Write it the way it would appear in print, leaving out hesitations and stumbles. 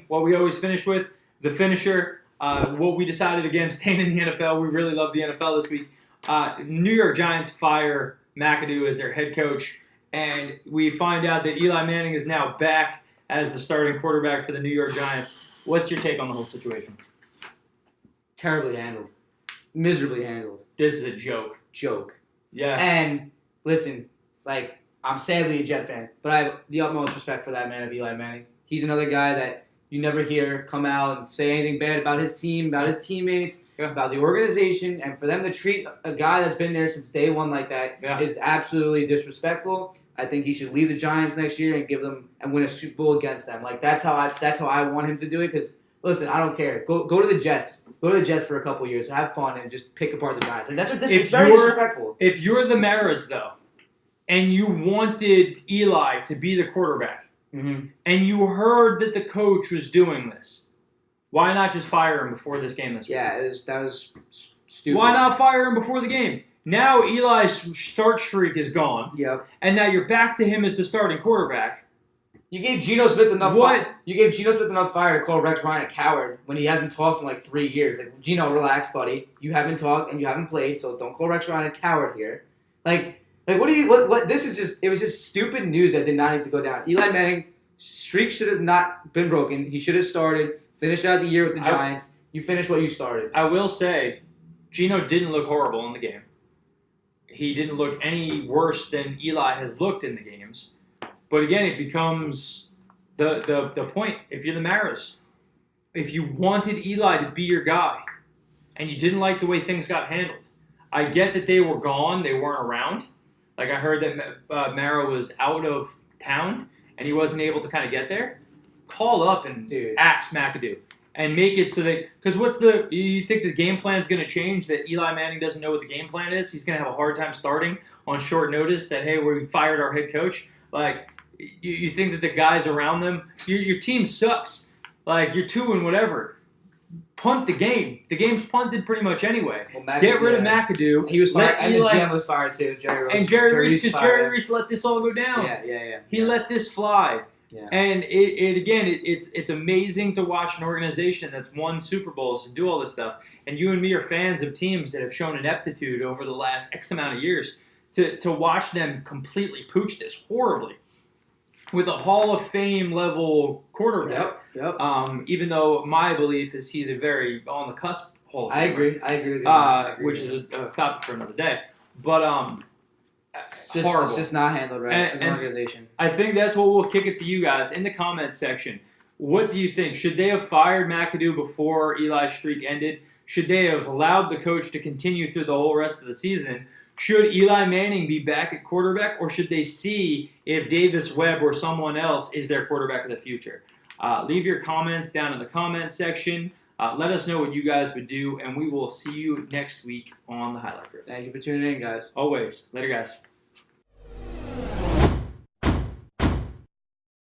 what we always finish with, the finisher. What we decided against staying in the NFL. We really love the NFL this week. New York Giants fire McAdoo as their head coach, and we find out that Eli Manning is now back as the starting quarterback for the New York Giants. What's your take on the whole situation? Terribly handled. Miserably handled. This is a joke. Yeah. And listen, I'm sadly a Jet fan, but I have the utmost respect for that man of Eli Manning. He's another guy that you never hear come out and say anything bad about his team, about his teammates, about the organization, and for them to treat a guy that's been there since day one like that is absolutely disrespectful. I think he should leave the Giants next year and win a Super Bowl against them. That's how I want him to do it. Because listen, I don't care. Go to the Jets. Go to the Jets for a couple of years, have fun, and just pick apart the Giants. That's very disrespectful. If you're the Maras though, and you wanted Eli to be the quarterback, and you heard that the coach was doing this, why not just fire him before this game this week? Yeah, that was stupid. Why not fire him before the game? Now Eli's start streak is gone. Yep. And now you're back to him as the starting quarterback. You gave Geno Smith enough fire to call Rex Ryan a coward when he hasn't talked in 3 years. Geno, relax, buddy. You haven't talked and you haven't played, so don't call Rex Ryan a coward here. It was just stupid news that did not need to go down. Eli Manning streak should have not been broken. He should have started, finished out the year with the Giants. You finished what you started. I will say, Geno didn't look horrible in the game. He didn't look any worse than Eli has looked in the games. But again, it becomes the point. If you're the Maras, if you wanted Eli to be your guy, and you didn't like the way things got handled, I get that they were gone, they weren't around. I heard that Mara was out of town, and he wasn't able to kind of get there. Call up and axe McAdoo. And make it so that, because you think the game plan is going to change, that Eli Manning doesn't know what the game plan is? He's going to have a hard time starting on short notice that, hey, we fired our head coach? You think that the guys around them, your team sucks. You're 2 and whatever. Punt the game. The game's punted pretty much anyway. Get rid of McAdoo. He was fired, and the GM was fired too. Jerry Reese let this all go down. Yeah. He let this fly. Yeah. And it's amazing to watch an organization that's won Super Bowls and do all this stuff. And you and me are fans of teams that have shown ineptitude over the last X amount of years. To watch them completely pooch this horribly with a Hall of Fame level quarterback. Yep. Even though my belief is he's a very on the cusp Hall of Fame. I agree with you. Which is a topic for another day. But horrible. It's just not handled right as an organization. I think that's what we'll kick it to you guys in the comments section. What do you think? Should they have fired McAdoo before Eli's streak ended? Should they have allowed the coach to continue through the whole rest of the season? Should Eli Manning be back at quarterback, or should they see if Davis Webb or someone else is their quarterback of the future? Leave your comments down in the comments section. Let us know what you guys would do, and we will see you next week on the Highlight Reel. Thank you for tuning in, guys. Always. Later, guys.